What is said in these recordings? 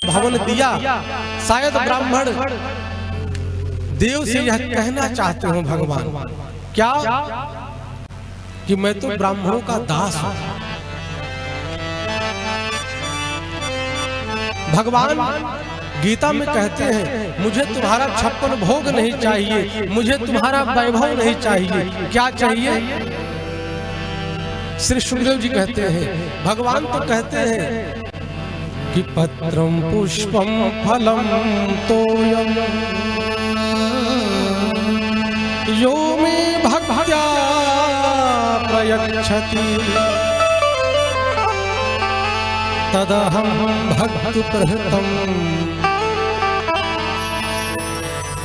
भवन दिया। शायद ब्राह्मण देव से यह कहना चाहते हो भगवान, क्या कि मैं तो ब्राह्मणों का दास हूं। भगवान गीता में कहते हैं मुझे तुम्हारा 56 भोग नहीं चाहिए, मुझे तुम्हारा वैभव नहीं चाहिए, क्या चाहिए? श्री सुखदेव जी कहते हैं, भगवान तो कहते हैं कि पत्रम पुष्पम फलम तोयम यो मे भक्त्या प्रयच्छति तदहं भक्त प्रहृतम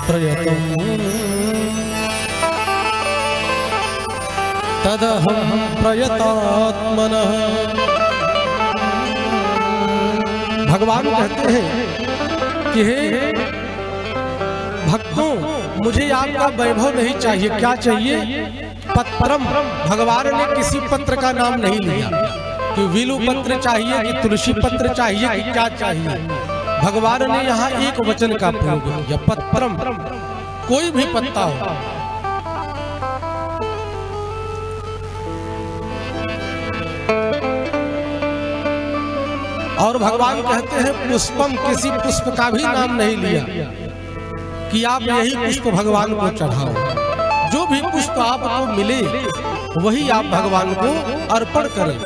प्रयतम तदहं प्रयतात्मनः। भगवान कहते हैं कि हे भक्तों, मुझे आपका वैभव नहीं चाहिए, क्या चाहिए? पत्रम। भगवान ने किसी पत्र का नाम नहीं लिया कि विलु पत्र चाहिए कि तुलसी पत्र चाहिए कि क्या चाहिए। भगवान ने यहाँ एक वचन का प्रयोग किया, पत्रम, कोई भी पत्ता हो। और भगवान कहते हैं पुष्पम, किसी पुष्प का भी नाम नहीं लिया कि आप यही पुष्प भगवान को चढ़ाओ। जो भी पुष्प आपको मिले वही आप भगवान को अर्पण करें।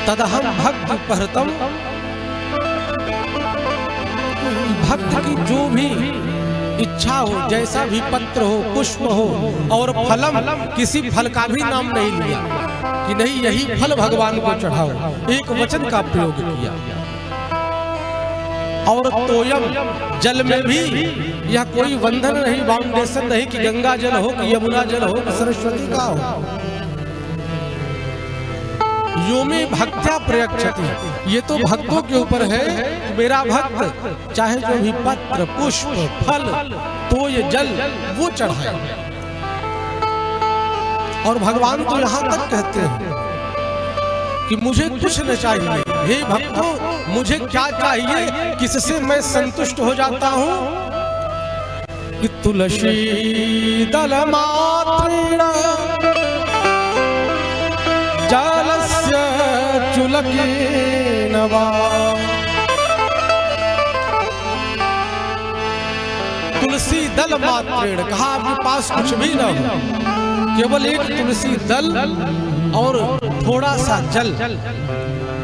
तदहं भक्त प्रहृतम, भक्त की जो भी इच्छा हो, जैसा भी पत्र हो, पुष्प हो, और फलम, किसी फल का भी नाम नहीं लिया कि नहीं यही फल भगवान को चढ़ाओ, एक वचन का प्रयोग किया। और तोयम, जल में भी यह कोई बंधन नहीं, बाउंडेशन नहीं कि गंगा जल हो कि यमुना जल हो कि सरस्वती का हो। यो में भक्त्या प्रयच्छति, ये तो भक्तों के ऊपर है। मेरा भक्त चाहे जो भी पत्र, पुष्प, फल, तो ये जल वो चढ़ाए। और भगवान तो यहाँ तक कहते हैं कि मुझे कुछ न चाहिए, हे भक्तों मुझे क्या चाहिए, किससे मैं संतुष्ट हो जाता हूँ? कि तुलसी दल मात्रेण जलस्य चुलकेन वा। तुलसी दल मात्रेण, कहा आपके पास कुछ भी न हो, केवल एक तुलसी दल और थोड़ा सा जल।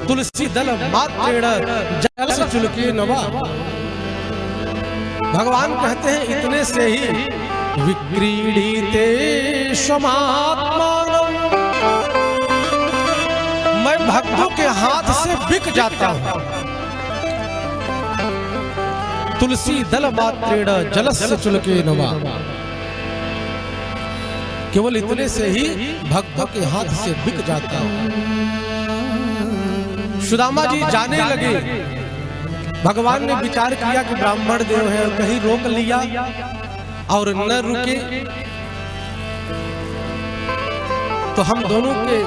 तुलसी दल मात्रेण जलस्य चुलकेन वा। भगवान कहते हैं इतने से ही विक्रीडिते स्वमात्मानं, मैं भक्तों के हाथ से बिक जाता हूं। तुलसी दल मात्रेण जलस्य चुलकेन वा, केवल इतने से ही भक्तों के हाथ से बिक जाता हूं। सुदामा जी जाने लगे, भगवान ने विचार किया कि ब्राह्मण देव है, कहीं रोक लिया और न रुके तो हम दोनों के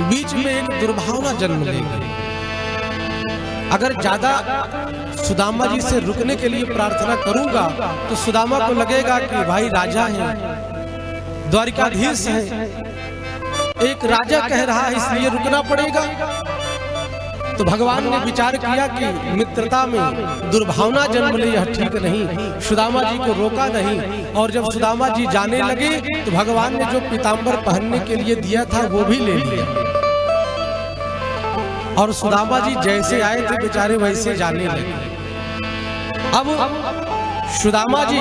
बीच में एक दुर्भावना जन्म लेगी। अगर ज्यादा सुदामा जी से रुकने के लिए प्रार्थना करूंगा तो सुदामा को लगेगा कि भाई राजा है, द्वारिकाधीश है, एक राजा कह रहा है इसलिए रुकना पड़ेगा। तो भगवान ने विचार किया कि मित्रता में दुर्भावना जन्म ले, यह ठीक नहीं। सुदामा जी को रोका नहीं, और जब सुदामा जी जाने लगे तो भगवान ने जो पीताम्बर पहनने के लिए दिया था वो भी ले लिया। और सुदामा जी जैसे आए थे बेचारे वैसे जाने लगे। अब सुदामा जी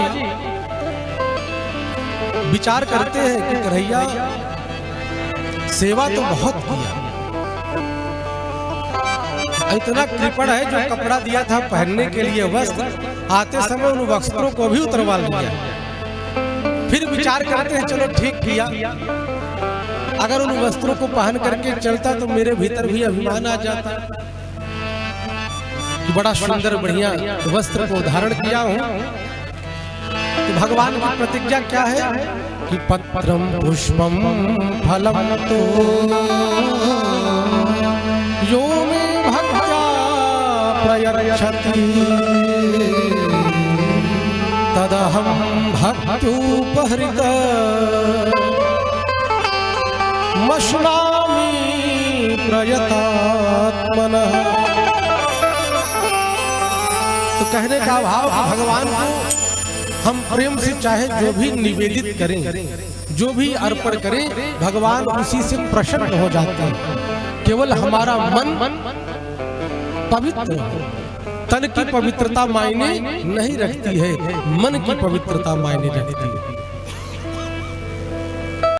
विचार करते हैं कि कन्हैया सेवा तो बहुत किया, इतना कृपण है जो कपड़ा दिया था पहनने के लिए वस्त्र, आते समय उन वस्त्रों को भी उतरवा लिया। फिर विचार करते हैं चलो ठीक किया, अगर उन वस्त्रों को पहन करके चलता तो मेरे भीतर भी अभिमान आ जाता कि बड़ा सुंदर बढ़िया वस्त्र को धारण किया हूं। तो भगवान की प्रतिज्ञा क्या है कि पत्रम पुष्पम फलम तो यो मे भक्त्या प्रयच्छति तदहं भक्त्युपहृत मश्नामि प्रयतात्मनः। तो कहने का भाव कि भगवान को हम प्रेम से चाहे जो भी निवेदित करें, जो भी अर्पण करें, भगवान उसी से प्रसन्न हो जाते हैं। केवल हमारा मन पवित्र, तन की पवित्रता मायने नहीं रखती है, मन की पवित्रता मायने रखती है।